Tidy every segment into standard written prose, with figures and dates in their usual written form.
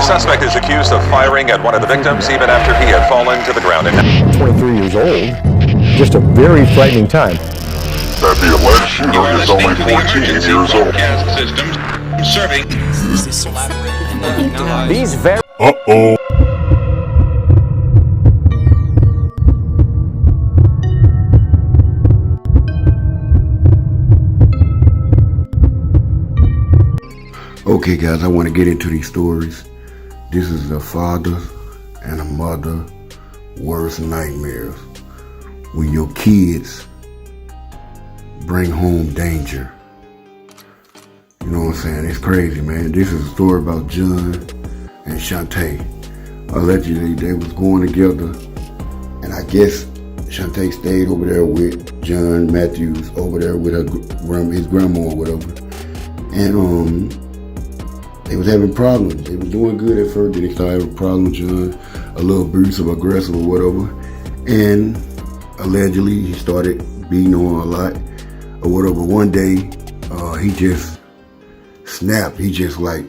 The suspect is accused of firing at one of the victims even after he had fallen to the ground. 23 years old. Just a very frightening time. That the alleged shooter is only 14 years old. Serving. These very... Uh-oh. Okay guys, I want to get into these stories. This is a father and a mother worst nightmares. When your kids bring home danger. You know what I'm saying? It's crazy, man. This is a story about John and Shantae. Allegedly, they was going together, and I guess Shantae stayed over there with John Matthews, over there with his grandma or whatever. And they was having problems. They was doing good at first, then they started having problems. John, a little abusive, aggressive or whatever. And allegedly, he started beating on her a lot or whatever. One day, he just snapped. He just like,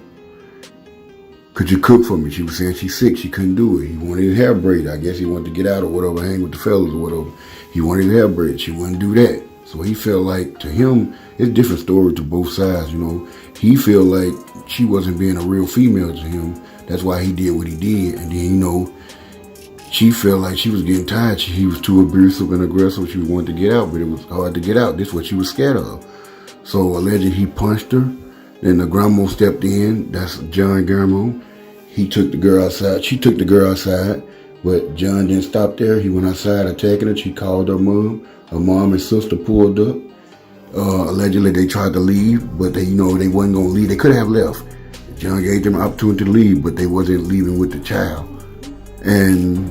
could you cook for me? She was saying she's sick. She couldn't do it. He wanted his hair braided. I guess he wanted to get out or whatever, hang with the fellas or whatever. He wanted his hair braided. She wouldn't do that. So he felt like, to him, it's a different story to both sides, you know. He felt like she wasn't being a real female to him. That's why he did what he did. And then, you know, she felt like she was getting tired. He was too abusive and aggressive. She wanted to get out, but it was hard to get out. This is what she was scared of. So allegedly he punched her. Then the grandma stepped in. That's John grandma. He took the girl outside. She took the girl outside, but John didn't stop there. He went outside attacking her. She called her mom. Her mom and sister pulled up. Allegedly they tried to leave, but they wasn't gonna leave. They could have left. John gave them an opportunity to leave, but they wasn't leaving with the child. And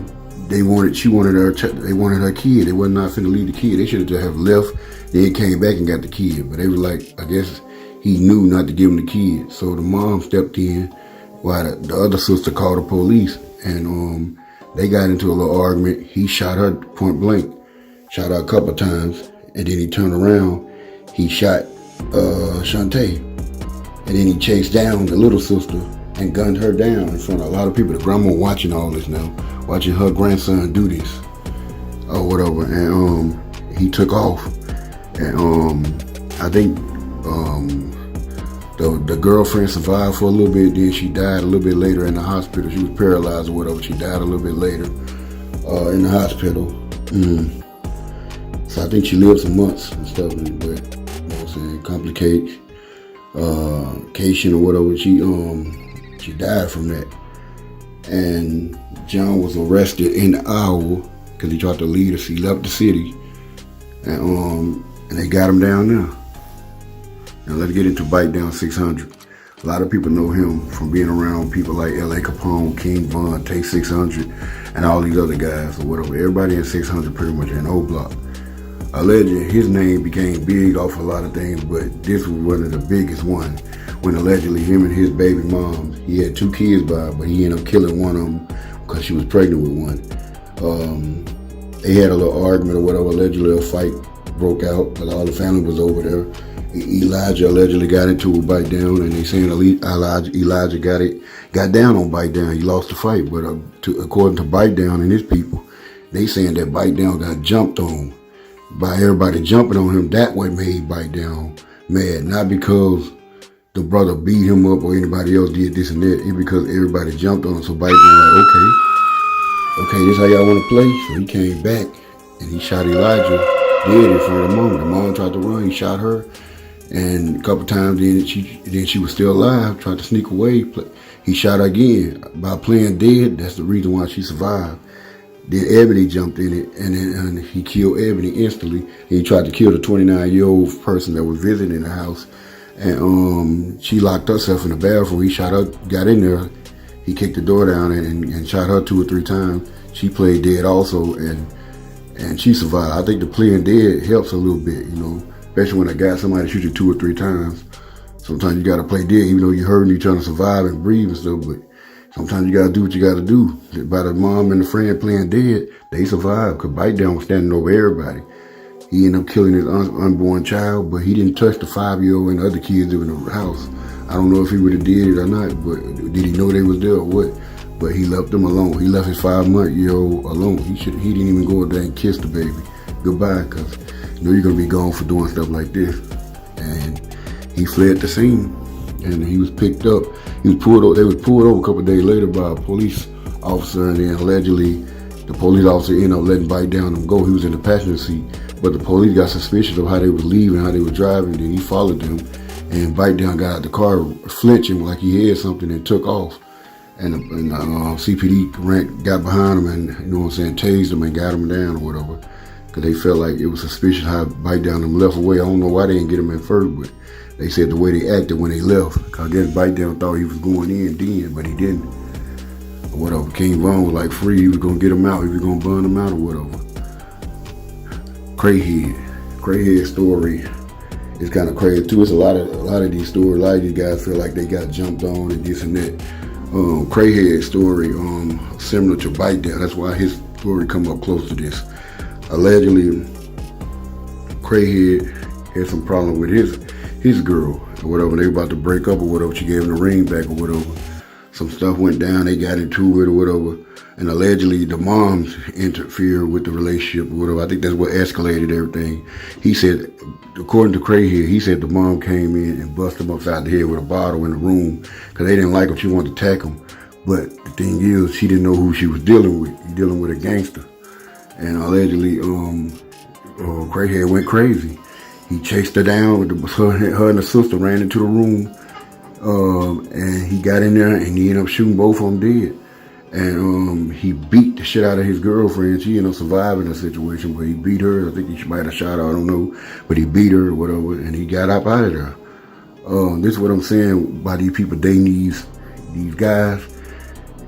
they wanted her kid. They wasn't not finna leave the kid. They should have left. Then came back and got the kid. But they were like, I guess he knew not to give him the kid. So the mom stepped in while the other sister called the police. And they got into a little argument. He shot her point blank. Shot her a couple of times. And then he turned around. He shot Shantae. And then he chased down the little sister and gunned her down in front of a lot of people. The grandma watching all this now. Watching her grandson do this. Or whatever. And he took off. And I think the girlfriend survived for a little bit. Then she died a little bit later in the hospital. She was paralyzed or whatever. She died a little bit later in the hospital. So I think she lived some months and stuff. But, you know what I'm saying, complication or whatever. She died from that. And John was arrested in the hour because he tried to leave us. He left the city. And they got him down there. Now let's get into Bite Down 600. A lot of people know him from being around people like L.A. Capone, King Von, Take 600, and all these other guys or whatever. Everybody in 600 pretty much in O Block. Allegedly, his name became big off a lot of things, but this was one of the biggest ones. When allegedly him and his baby mom, he had 2 kids by her, but he ended up killing one of them because she was pregnant with one. They had a little argument or whatever. Allegedly a fight broke out because all the family was over there. Elijah allegedly got into a Bite Down, and they saying Elijah got down on Bite Down. He lost the fight, but according to Bite Down and his people, they saying that Bite Down got jumped on by everybody jumping on him. That way made Bite Down mad, not because the brother beat him up or anybody else did this and that. It's because everybody jumped on him. So Bite Down like, okay, this how y'all want to play? So he came back and he shot Elijah dead in front of the mom. The mom tried to run. He shot her. And a couple times then she was still alive, tried to sneak away. He shot her again. By playing dead, that's the reason why she survived. Then Ebony jumped in it, and he killed Ebony instantly. And he tried to kill the 29-year-old person that was visiting the house. And she locked herself in the bathroom. He shot her, got in there. He kicked the door down and shot her 2 or 3 times. She played dead also, and she survived. I think the playing dead helps a little bit, you know. Especially when somebody shoot you 2 or 3 times. Sometimes you gotta play dead, even though you're hurting, you're trying to survive and breathe and stuff, but sometimes you gotta do what you gotta do. By the mom and the friend playing dead, they survived, because Bite Down was standing over everybody. He ended up killing his unborn child, but he didn't touch the 5-year-old and the other kids living in the house. I don't know if he would have did it or not, but did he know they was there or what? But he left them alone. He left his 5-month-old alone. He didn't even go up there and kiss the baby goodbye, because you know you're gonna be gone for doing stuff like this. And he fled the scene, and he was picked up. He was pulled over. They was pulled over a couple of days later by a police officer, and then allegedly the police officer ended up letting Bite Down them go. He was in the passenger seat, but the police got suspicious of how they was leaving, how they were driving. Then he followed them, and Bite Down got out the car flinching like he had something and took off. And CPD got behind him and, you know what I'm saying, tased him and got him down or whatever, because they felt like it was suspicious how Bite Down them left away. I don't know why they didn't get him in first, but they said the way they acted when they left, I guess Bite Down thought he was going in then, but he didn't. Or whatever. King Von was like free, he was gonna get him out, he was gonna burn him out or whatever. Cratehead story is kind of crazy too. It's a lot of these stories. A lot of these guys feel like they got jumped on and this and that. Cratehead story, similar to Bite Down. That's why his story come up close to this. Allegedly, Cratehead had some problem with his girl or whatever. They were about to break up or whatever. She gave him the ring back or whatever. Some stuff went down. They got into it or whatever. And allegedly, the moms interfered with the relationship or whatever. I think that's what escalated everything. He said, according to Cratehead, he said the mom came in and busted him upside the head with a bottle in the room because they didn't like him. She wanted to attack him. But the thing is, she didn't know who she was dealing with. He dealing with a gangster. And allegedly, Cratehead went crazy. He chased her down with her and the sister ran into the room. And he got in there and he ended up shooting both of them dead. And he beat the shit out of his girlfriend. She ended up surviving the situation, but he beat her. I think he might have shot her, I don't know. But he beat her or whatever, and he got up out of there. This is what I'm saying by these people dating these guys.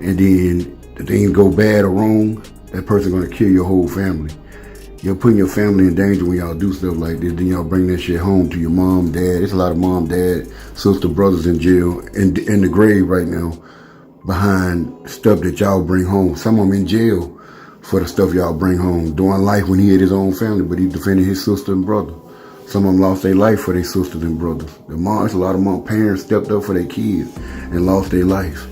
And then the things go bad or wrong, that person gonna kill your whole family. You're putting your family in danger when y'all do stuff like this. Then y'all bring that shit home to your mom, dad. There's a lot of mom, dad, sister, brothers in jail, in the grave right now, behind stuff that y'all bring home. Some of them in jail for the stuff y'all bring home. During life when he had his own family, but he defended his sister and brother. Some of them lost their life for their sisters and brothers. There's a lot of mom parents stepped up for their kids and lost their life.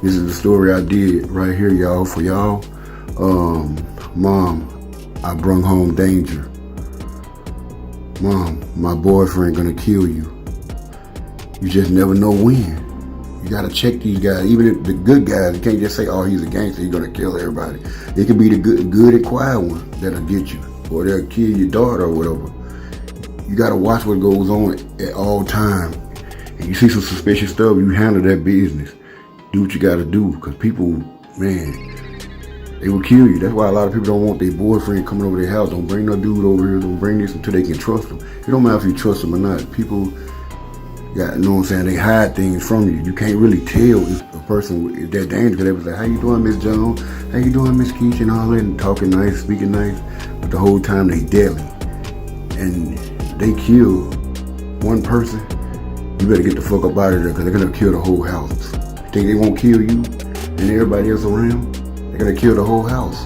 This is the story I did right here, y'all, for y'all. Mom, I brung home danger. Mom, my boyfriend gonna kill you. You just never know when. You gotta check these guys, even the good guys. You can't just say, oh, he's a gangster, he's gonna kill everybody. It could be the good and quiet one that'll get you, or they'll kill your daughter or whatever. You gotta watch what goes on at all time. And you see some suspicious stuff, you handle that business. Do what you gotta do, because people, man, they will kill you. That's why a lot of people don't want their boyfriend coming over their house. Don't bring no dude over here, don't bring this until they can trust them. It don't matter if you trust them or not. People got, you know what I'm saying, they hide things from you. You can't really tell if a person is that dangerous, because they was like, how you doing, Miss Jones? How you doing, Miss Keisha? And all that, and talking nice, speaking nice. But the whole time they deadly. And they kill one person, you better get the fuck up out of there, because they're gonna kill the whole house. You think they won't kill you and everybody else around? They're gonna kill the whole house.